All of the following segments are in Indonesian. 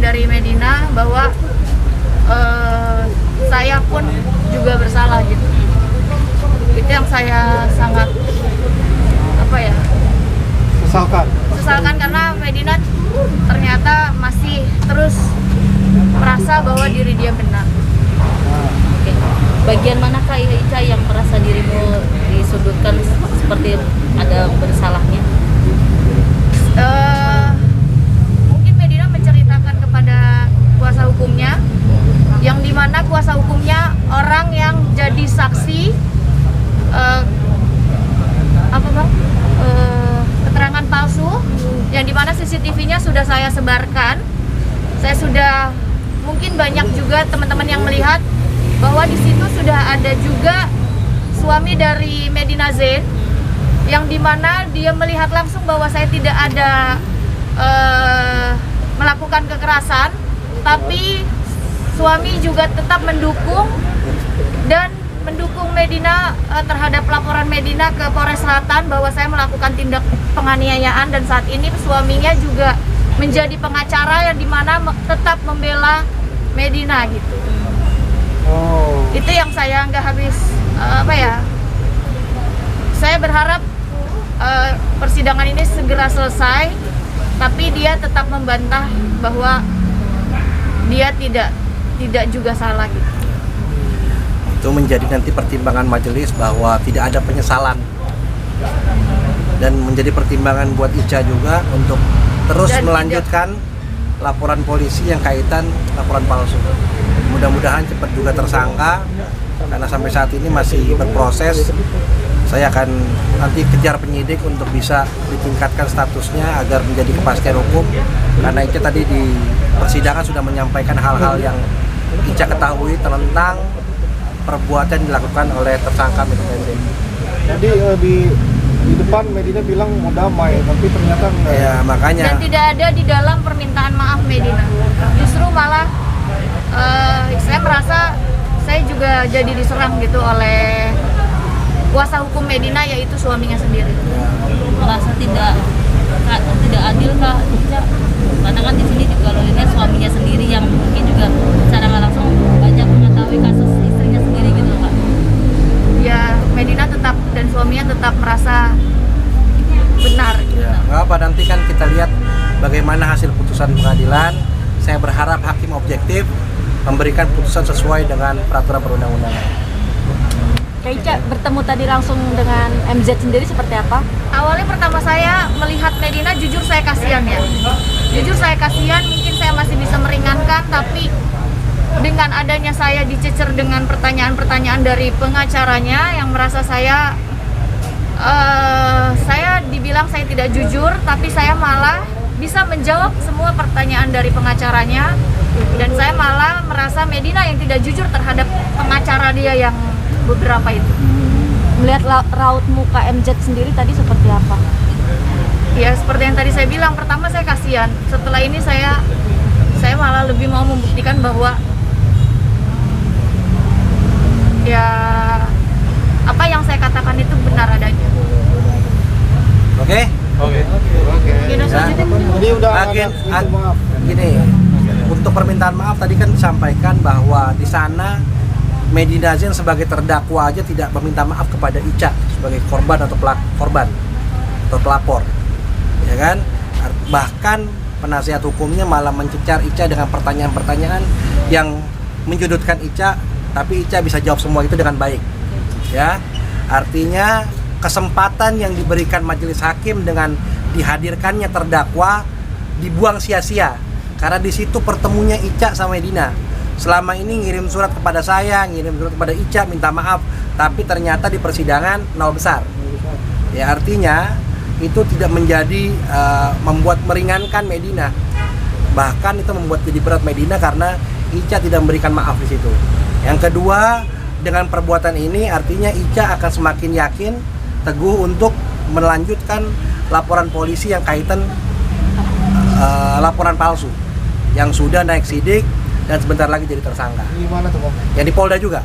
dari Medina bahwa saya pun juga bersalah gitu. Itu yang saya sangat sesalkan karena Medina ternyata masih terus merasa bahwa diri dia benar. Oke. Bagian manakah Ica yang merasa dirimu disudutkan seperti ada bersalahnya? Mungkin Medina menceritakan kepada kuasa hukumnya, yang dimana kuasa hukumnya orang yang jadi saksi keterangan palsu, yang dimana CCTV-nya sudah saya sebarkan. Saya sudah, mungkin banyak juga teman-teman yang melihat bahwa di situ sudah ada juga suami dari Medina Zain, yang dimana dia melihat langsung bahwa saya tidak ada melakukan kekerasan, tapi suami juga tetap mendukung Medina terhadap laporan Medina ke Polres Selatan bahwa saya melakukan tindak penganiayaan, dan saat ini suaminya juga menjadi pengacara yang dimana tetap membela Medina gitu. Itu yang saya nggak habis saya berharap persidangan ini segera selesai, tapi dia tetap membantah bahwa dia tidak juga salah gitu. Itu menjadi nanti pertimbangan majelis bahwa tidak ada penyesalan, dan menjadi pertimbangan buat Ica juga untuk terus dan melanjutkan laporan polisi yang kaitan laporan palsu. Mudah-mudahan cepat juga tersangka, karena sampai saat ini masih berproses. Saya akan nanti kejar penyidik untuk bisa ditingkatkan statusnya agar menjadi kepastian hukum, karena Ica tadi di persidangan sudah menyampaikan hal-hal yang Ica ketahui tentang perbuatan dilakukan oleh tersangka Medina Zain. Jadi di depan Medina bilang mau damai, tapi ternyata enggak. Ya, makanya. Dan tidak ada di dalam permintaan maaf Medina. Justru malah saya merasa saya juga jadi diserang gitu oleh kuasa hukum Medina, yaitu suaminya sendiri. Merasa tidak adil kah, Ica? Karena kan di sini juga lolinnya suaminya sendiri yang mungkin juga secara nggak langsung banyak mengetahui kasus istrinya sendiri gitu, Kak. Ya, Medina tetap dan suaminya tetap merasa benar. Ya, nggak apa, nanti kan kita lihat bagaimana hasil putusan pengadilan. Saya berharap hakim objektif memberikan putusan sesuai dengan peraturan perundang-undangan. Kak Ica bertemu tadi langsung dengan MZ sendiri seperti apa? Awalnya pertama saya melihat Medina, jujur saya kasihan ya. Jujur saya kasihan, mungkin saya masih bisa meringankan, tapi dengan adanya saya dicecer dengan pertanyaan-pertanyaan dari pengacaranya yang merasa saya dibilang saya tidak jujur, tapi saya malah bisa menjawab semua pertanyaan dari pengacaranya, dan saya malah merasa Medina yang tidak jujur terhadap pengacara dia yang beberapa itu. Melihat raut muka MZ sendiri tadi seperti apa? Ya seperti yang tadi saya bilang, pertama saya kasihan, setelah ini saya malah lebih mau membuktikan bahwa ya apa yang saya katakan itu benar adanya. Oke? Ini udah maaf. Gini, untuk permintaan maaf tadi kan disampaikan bahwa di sana Medina Zain sebagai terdakwa aja tidak meminta maaf kepada Ica sebagai korban atau korban atau pelapor, ya kan? Bahkan penasihat hukumnya malah mencecar Ica dengan pertanyaan-pertanyaan yang menyudutkan Ica, tapi Ica bisa jawab semua itu dengan baik, ya. Artinya kesempatan yang diberikan majelis hakim dengan dihadirkannya terdakwa dibuang sia-sia, karena di situ pertemunya Ica sama Medina. Selama ini ngirim surat kepada saya, ngirim surat kepada Ica minta maaf, tapi ternyata di persidangan nol besar. Ya, artinya itu tidak menjadi membuat meringankan Medina. Bahkan itu membuat jadi berat Medina karena Ica tidak memberikan maaf di situ. Yang kedua, dengan perbuatan ini artinya Ica akan semakin yakin, teguh untuk melanjutkan laporan polisi yang kaitan laporan palsu yang sudah naik sidik dan sebentar lagi jadi tersangka. Di mana tuh, Bang? Ya di Polda juga.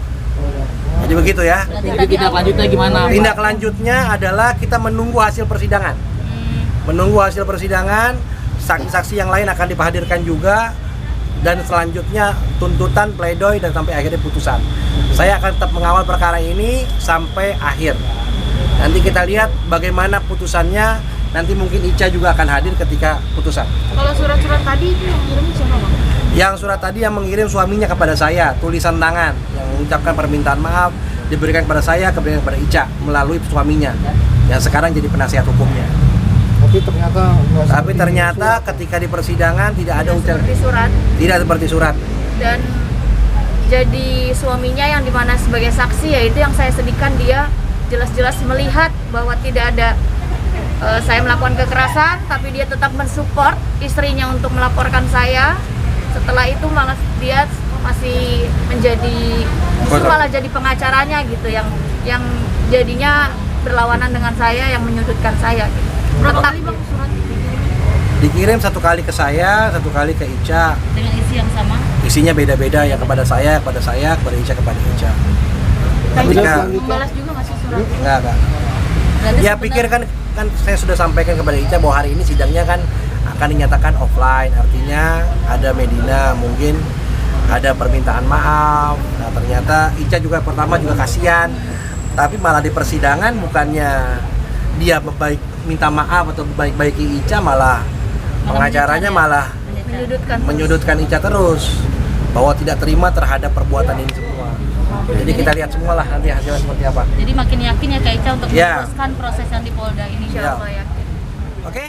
Jadi begitu ya. Jadi tindak lanjutnya gimana? Tindak lanjutnya adalah kita menunggu hasil persidangan. Menunggu hasil persidangan, saksi-saksi yang lain akan dihadirkan juga dan selanjutnya tuntutan, pledoi, dan sampai akhirnya putusan. Saya akan tetap mengawal perkara ini sampai akhir. Nanti kita lihat bagaimana putusannya. Nanti mungkin Ica juga akan hadir ketika putusan. Kalau surat-surat tadi itu yang ngirim siapa, Bang? Yang surat tadi yang mengirim suaminya kepada saya, tulisan tangan yang mengucapkan permintaan maaf diberikan kepada saya, kepada Ica melalui suaminya yang sekarang jadi penasihat hukumnya. Tapi ternyata Ketika di persidangan tidak ada ucapan Seperti surat. tidak seperti surat. Dan jadi suaminya yang dimana sebagai saksi, yaitu yang saya sedihkan, dia jelas-jelas melihat bahwa tidak ada saya melakukan kekerasan, tapi dia tetap mensupport istrinya untuk melaporkan saya. Setelah itu malah dia masih menjadi justru malah jadi pengacaranya gitu, yang jadinya berlawanan dengan saya, yang menyudutkan saya gitu. Berapa kali Bang surat Dikirim 1 kali ke saya, 1 kali ke Ica. dengan isi yang sama? Isinya beda-beda, yang kepada saya, kepada Ica, kepada Ica. Ketika Membalas juga masih surat. enggak. Berarti Ya sebenarnya- pikir kan saya sudah sampaikan kepada Ica bahwa hari ini sidangnya kan akan dinyatakan offline, artinya ada Medina, mungkin ada permintaan maaf. Nah, ternyata Ica juga pertama juga kasihan, tapi malah di persidangan bukannya dia minta maaf atau baik-baiki Ica, malah pengacaranya malah menyudutkan Ica terus, bahwa tidak terima terhadap perbuatan ini semua. Jadi kita lihat semua lah nanti hasilnya seperti apa. Jadi makin yakin ya Kak Ica untuk Ya. meneruskan proses yang di Polda ini. Insya Allah yakin. Oke?